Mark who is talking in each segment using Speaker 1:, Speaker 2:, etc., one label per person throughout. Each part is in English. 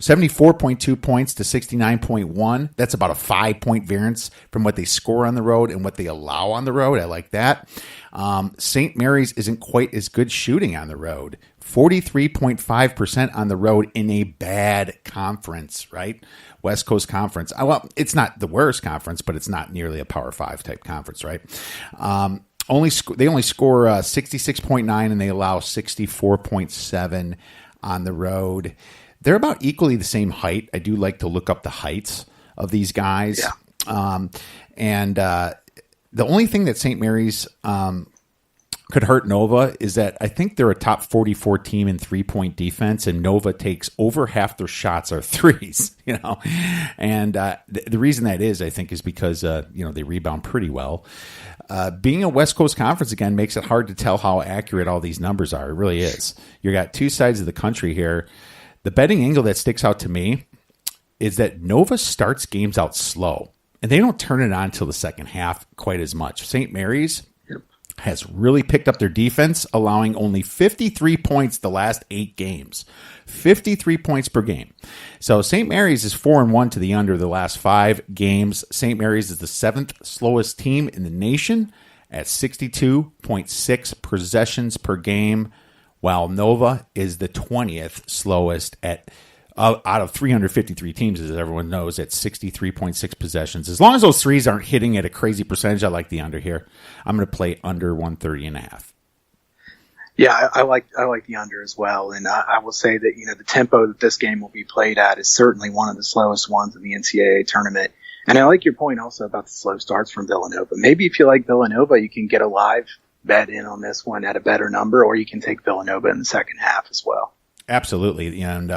Speaker 1: 74.2 points to 69.1. That's about a 5-point variance from what they score on the road and what they allow on the road. I like that. St. Mary's isn't quite as good shooting on the road. 43.5% on the road in a bad conference, right? West Coast Conference. Well, it's not the worst conference, but it's not nearly a Power 5 type conference, right? They only score 66.9 and they allow 64.7 on the road. They're about equally the same height. I do like to look up the heights of these guys. Yeah. The only thing that St. Mary's could hurt Nova is that I think they're a top 44 team in 3-point defense, and Nova takes over half their shots are threes, And the reason that is, I think, is because, they rebound pretty well. Being a West Coast Conference, again, makes it hard to tell how accurate all these numbers are. It really is. You got two sides of the country here. The betting angle that sticks out to me is that Nova starts games out slow, and they don't turn it on until the second half quite as much. St. Mary's has really picked up their defense, allowing only 53 points the last 8 games. 53 points per game. So St. Mary's is 4-1 to the under the last 5 games. St. Mary's is the 7th slowest team in the nation at 62.6 possessions per game, while Nova is the 20th slowest at out of 353 teams, as everyone knows, at 63.6 possessions. As long as those threes aren't hitting at a crazy percentage, I like the under here. I'm going to play under 130.5.
Speaker 2: Yeah, I like the under as well. And I will say that, the tempo that this game will be played at is certainly one of the slowest ones in the NCAA tournament. And I like your point also about the slow starts from Villanova. Maybe if you like Villanova, you can get a live bet in on this one at a better number, or you can take Villanova in the second half as well.
Speaker 1: Absolutely. And,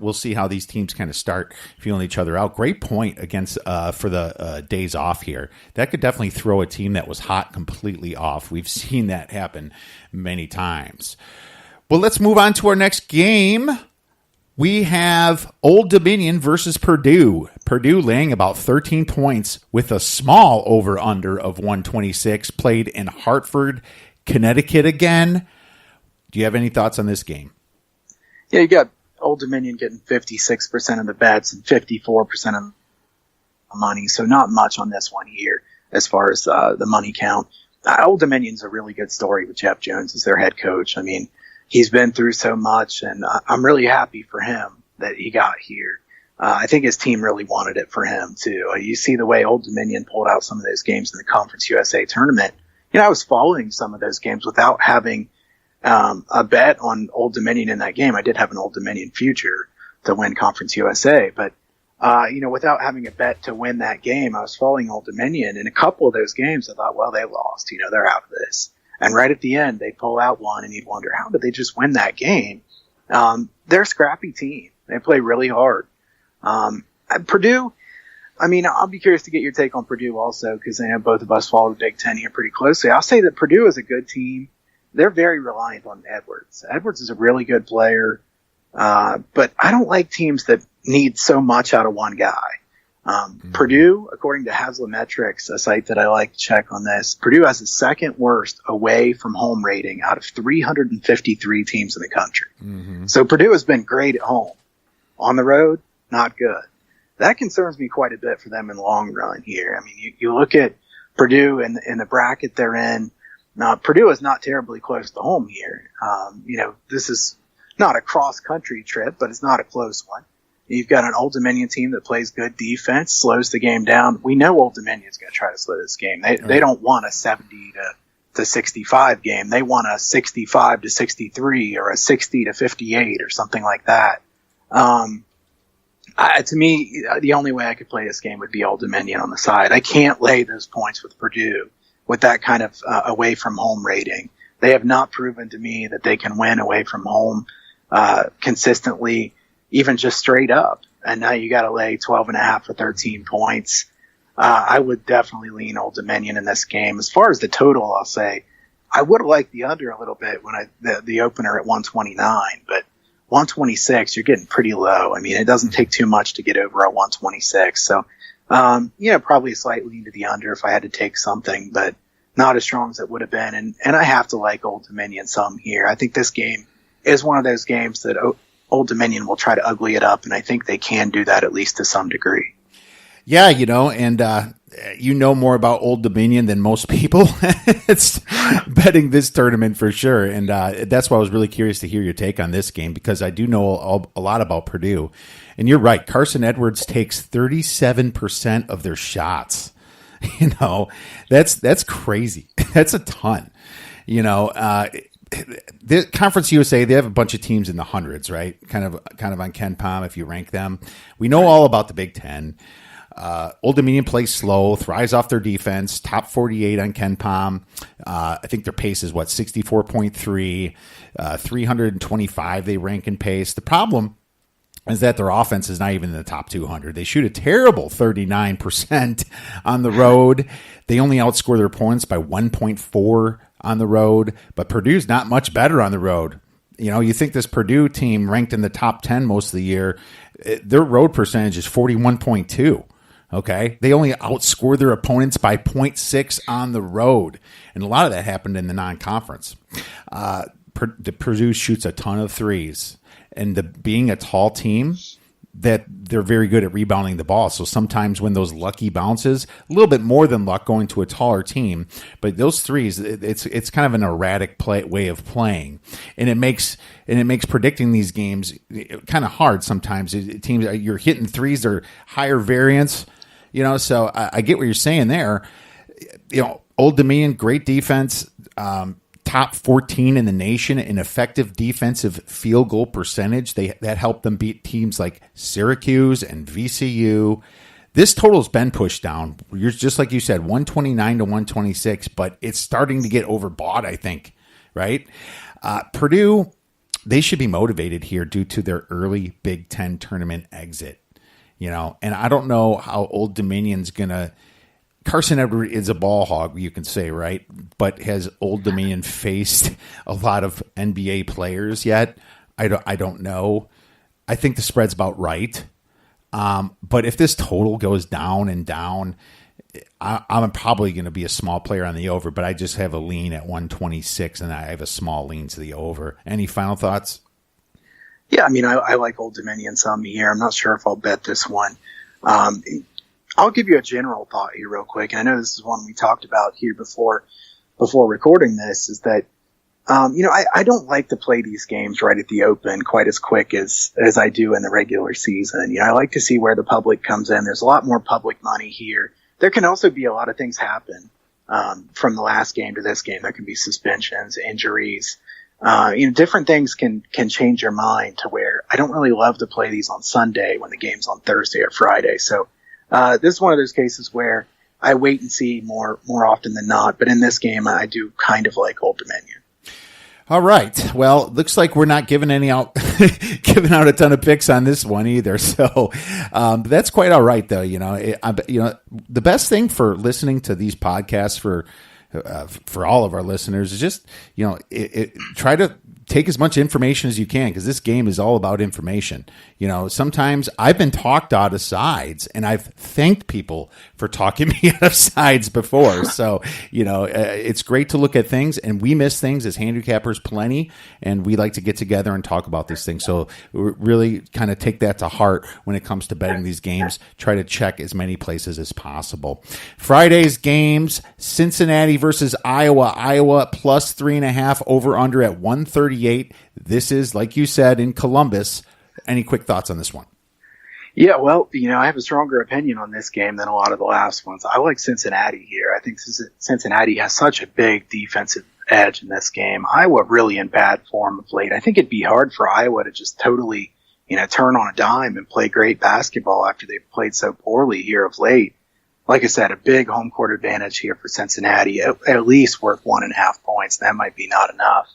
Speaker 1: we'll see how these teams kind of start feeling each other out. Great point against for the days off here. That could definitely throw a team that was hot completely off. We've seen that happen many times. Well, let's move on to our next game. We have Old Dominion versus Purdue. Purdue laying about 13 points with a small over-under of 126, played in Hartford, Connecticut again. Do you have any thoughts on this game?
Speaker 2: Yeah, you got Old Dominion getting 56% of the bets and 54% of the money, so not much on this one here as far as the money count. Old Dominion's a really good story with Jeff Jones as their head coach. I mean, he's been through so much, and I'm really happy for him that he got here. I think his team really wanted it for him, too. You see the way Old Dominion pulled out some of those games in the Conference USA tournament. I was following some of those games without having a bet on Old Dominion in that game. I did have an Old Dominion future to win Conference USA, but, without having a bet to win that game, I was following Old Dominion. In a couple of those games, I thought, well, they lost, they're out of this. And right at the end, they pull out one and you'd wonder, how did they just win that game? They're a scrappy team. They play really hard. Purdue, I'll be curious to get your take on Purdue also, because I know both of us follow the Big Ten here pretty closely. I'll say that Purdue is a good team. They're very reliant on Edwards. Edwards is a really good player, but I don't like teams that need so much out of one guy. Purdue, according to Haslametrics, a site that I like to check on this, Purdue has the second worst away from home rating out of 353 teams in the country. Mm-hmm. So Purdue has been great at home. On the road, not good. That concerns me quite a bit for them in the long run here. You look at Purdue in the bracket they're in. Now, Purdue is not terribly close to home here. This is not a cross-country trip, but it's not a close one. You've got an Old Dominion team that plays good defense, slows the game down. We know Old Dominion's going to try to slow this game. They don't want a 70 to 65 game. They want a 65 to 63 or a 60 to 58 or something like that. To me, the only way I could play this game would be Old Dominion on the side. I can't lay those points with Purdue with that kind of away from home rating. They have not proven to me that they can win away from home consistently, even just straight up. And now you got to lay 12.5 or 13 points. I would definitely lean Old Dominion in this game. As far as the total, I'll say I would have liked the under a little bit when the opener at 129, but 126, you're getting pretty low. It doesn't take too much to get over at 126. So, probably a slight lean to the under if I had to take something, but not as strong as it would have been. And I have to like Old Dominion some here. I think this game is one of those games that Old Dominion will try to ugly it up, and I think they can do that at least to some degree.
Speaker 1: Yeah, and you know more about Old Dominion than most people. It's betting this tournament for sure, and that's why I was really curious to hear your take on this game, because I do know a lot about Purdue. And you're right, Carson Edwards takes 37% of their shots. That's crazy. That's a ton. The Conference USA, they have a bunch of teams in the hundreds, right? Kind of on Ken Pom if you rank them. We know all about the Big Ten. Old Dominion plays slow, thrives off their defense, top 48 on Ken Pom. I think their pace is 64.3, 325 they rank in pace. The problem is that their offense is not even in the top 200. They shoot a terrible 39% on the road. They only outscore their opponents by 1.4 on the road, but Purdue's not much better on the road. You think this Purdue team ranked in the top 10 most of the year, their road percentage is 41.2. Okay. They only outscore their opponents by 0.6 on the road. And a lot of that happened in the non-conference. Purdue shoots a ton of threes, and being a tall team, that they're very good at rebounding the ball. So sometimes when those lucky bounces, a little bit more than luck going to a taller team, but those threes, it's kind of an erratic way of playing, and it makes predicting these games kind of hard sometimes. Teams, you're hitting threes, they're higher variance, So I get what you're saying there. Old Dominion, great defense. Top 14 in the nation in effective defensive field goal percentage. That helped them beat teams like Syracuse and VCU. This total's been pushed down. You're just like you said, 129 to 126, but it's starting to get overbought, I think, right? Purdue, they should be motivated here due to their early Big Ten tournament exit, and I don't know how Old Dominion's going to. Carson Edwards is a ball hog, you can say, right? But has Old Dominion faced a lot of NBA players yet? I don't know. I think the spread's about right. But if this total goes down and down, I'm probably going to be a small player on the over, but I just have a lean at 126, and I have a small lean to the over. Any final thoughts?
Speaker 2: Yeah, I like Old Dominion some here. I'm not sure if I'll bet this one. I'll give you a general thought here real quick. And I know this is one we talked about here before recording this, is that, I don't like to play these games right at the open quite as quick as I do in the regular season. I like to see where the public comes in. There's a lot more public money here. There can also be a lot of things happen, from the last game to this game. There can be suspensions, injuries, different things can change your mind to where I don't really love to play these on Sunday when the game's on Thursday or Friday. So, this is one of those cases where I wait and see more often than not. But in this game, I do kind of like Old Dominion.
Speaker 1: All right. Well, looks like we're not giving out a ton of picks on this one either. So that's quite all right, though. The best thing for listening to these podcasts for all of our listeners is just try to take as much information as you can, because this game is all about information. Sometimes I've been talked out of sides, and I've thanked people for talking me out of sides before. So, it's great to look at things, and we miss things as handicappers plenty, and we like to get together and talk about these things. So really kind of take that to heart when it comes to betting these games. Try to check as many places as possible. Friday's games, Cincinnati versus Iowa. Iowa plus 3.5, over under at 138. This is, like you said, in Columbus. Any quick thoughts on this one?
Speaker 2: Yeah, well, I have a stronger opinion on this game than a lot of the last ones. I like Cincinnati here. I think Cincinnati has such a big defensive edge in this game. Iowa really in bad form of late. I think it'd be hard for Iowa to just totally, turn on a dime and play great basketball after they've played so poorly here of late. Like I said, a big home court advantage here for Cincinnati, at least worth 1.5 points. That might be not enough.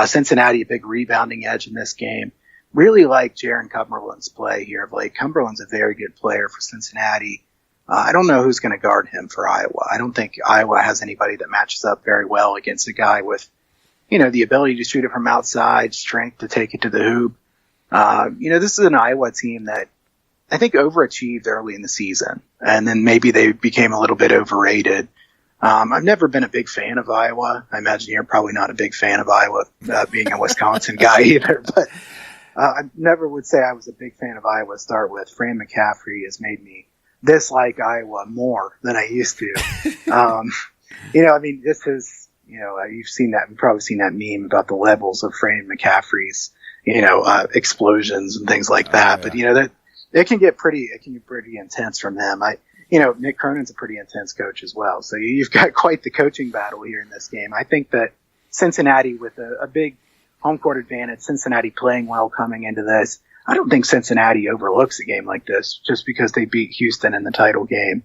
Speaker 2: Cincinnati, a big rebounding edge in this game. Really like Jaron Cumberland's play here of late. Cumberland's a very good player for Cincinnati. I don't know who's going to guard him for Iowa. I don't think Iowa has anybody that matches up very well against a guy with, the ability to shoot it from outside, strength to take it to the hoop. This is an Iowa team that I think overachieved early in the season, and then maybe they became a little bit overrated. I've never been a big fan of Iowa. I imagine you're probably not a big fan of Iowa, being a Wisconsin guy either. But I never would say I was a big fan of Iowa to start with. Fran McCaffrey has made me dislike Iowa more than I used to. This is, you've probably seen that meme about the levels of Fran McCaffrey's, explosions and things like that. Oh, yeah. But, that it can get pretty intense from him. Nick Cronin's a pretty intense coach as well. So you've got quite the coaching battle here in this game. I think that Cincinnati with a big home court advantage, Cincinnati playing well coming into this. I don't think Cincinnati overlooks a game like this just because they beat Houston in the title game.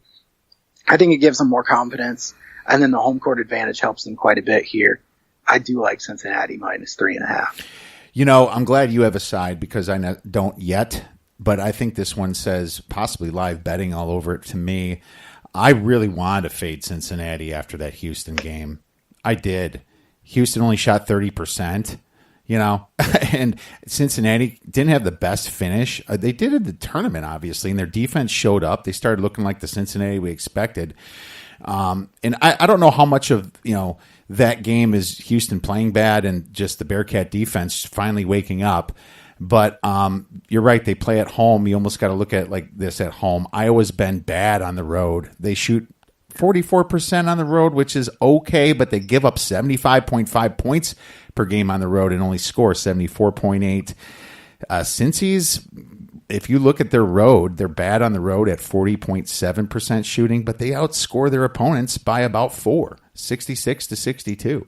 Speaker 2: I think it gives them more confidence, and then the home court advantage helps them quite a bit here. I do like Cincinnati minus 3.5.
Speaker 1: I'm glad you have a side because I don't yet, but I think this one says possibly live betting all over it to me. I really wanted to fade Cincinnati after that Houston game. I did. Houston only shot 30%. And Cincinnati didn't have the best finish. They did in the tournament, obviously, and their defense showed up. They started looking like the Cincinnati we expected. And I don't know how much of, that game is Houston playing bad and just the Bearcat defense finally waking up. But you're right. They play at home. You almost got to look at it like this at home. Iowa's been bad on the road. They shoot 44% on the road, which is okay, but they give up 75.5 points per game on the road and only score 74.8. Cincy's, if you look at their road, they're bad on the road at 40.7% shooting, but they outscore their opponents by about 66-62,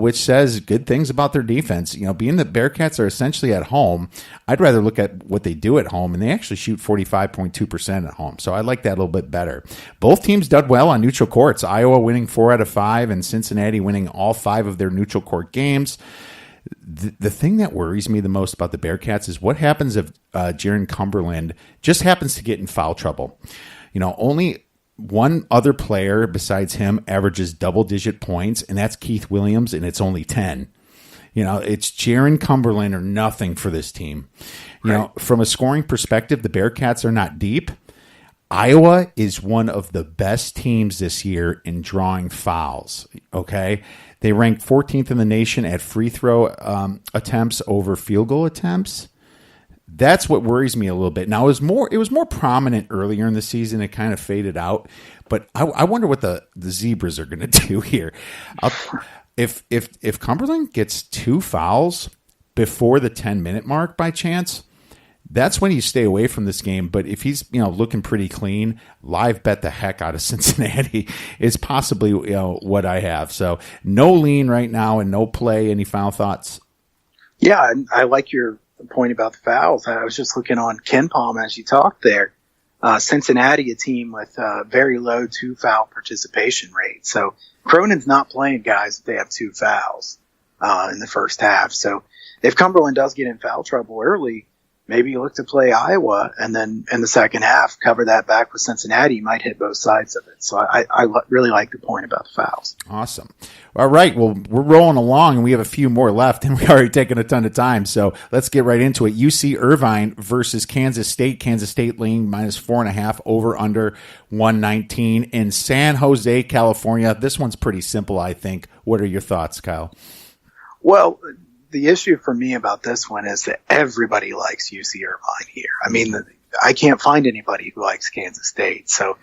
Speaker 1: which says good things about their defense. Being the Bearcats are essentially at home, I'd rather look at what they do at home, and they actually shoot 45.2% at home. So I like that a little bit better. Both teams did well on neutral courts, Iowa winning 4 out of 5 and Cincinnati winning all 5 of their neutral court games. The thing that worries me the most about the Bearcats is what happens if Jaron Cumberland just happens to get in foul trouble. Only one other player besides him averages double-digit points, and that's Keith Williams, and it's only 10. It's Jaron Cumberland or nothing for this team. From a scoring perspective, the Bearcats are not deep. Iowa is one of the best teams this year in drawing fouls, okay? They ranked 14th in the nation at free throw attempts over field goal attempts. That's what worries me a little bit. Now, it was more prominent earlier in the season. It kind of faded out. But I wonder what the Zebras are going to do here. If Cumberland gets 2 fouls before the 10-minute mark by chance, that's when you stay away from this game. But if he's looking pretty clean, live bet the heck out of Cincinnati is possibly what I have. So no lean right now and no play. Any final thoughts?
Speaker 2: Yeah, I like your point about the fouls. I was just looking on KenPom as you talked there. Cincinnati, a team with a very low 2 foul participation rate. So Cronin's not playing guys if they have 2 fouls in the first half. So if Cumberland does get in foul trouble early, maybe you look to play Iowa and then in the second half cover that back with Cincinnati. You might hit both sides of it. So I really like the point about the fouls.
Speaker 1: Awesome. All right. Well, we're rolling along and we have a few more left and we've already taken a ton of time. So let's get right into it. UC Irvine versus Kansas State. Kansas State laying minus 4.5 over under 119 in San Jose, California. This one's pretty simple, I think. What are your thoughts, Kyle?
Speaker 2: Well, the issue for me about this one is that everybody likes UC Irvine here. I mean, I can't find anybody who likes Kansas State. So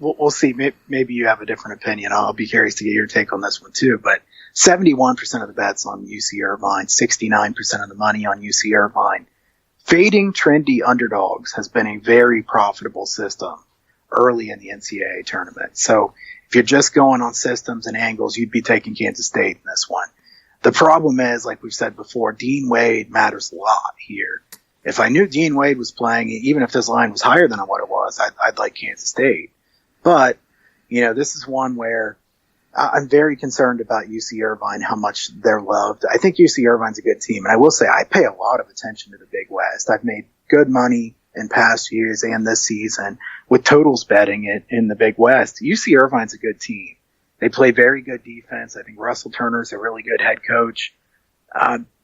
Speaker 2: we'll see. Maybe you have a different opinion. I'll be curious to get your take on this one too. But 71% of the bets on UC Irvine, 69% of the money on UC Irvine. Fading trendy underdogs has been a very profitable system early in the NCAA tournament. So if you're just going on systems and angles, you'd be taking Kansas State in this one. The problem is, like we've said before, Dean Wade matters a lot here. If I knew Dean Wade was playing, even if this line was higher than what it was, I'd like Kansas State. But, this is one where I'm very concerned about UC Irvine, how much they're loved. I think UC Irvine's a good team. And I will say I pay a lot of attention to the Big West. I've made good money in past years and this season with totals betting it in the Big West. UC Irvine's a good team. They play very good defense. I think Russell Turner's a really good head coach.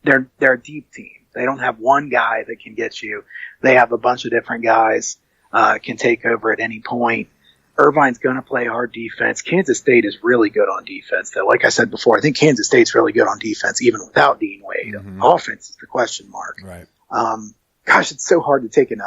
Speaker 2: They're a deep team. They don't have one guy that can get you. They have a bunch of different guys can take over at any point. Irvine's going to play hard defense. Kansas State is really good on defense, though. Like I said before, I think Kansas State's really good on defense, even without Dean Wade. Offense is the question mark.
Speaker 1: Right.
Speaker 2: Gosh, it's so hard to take an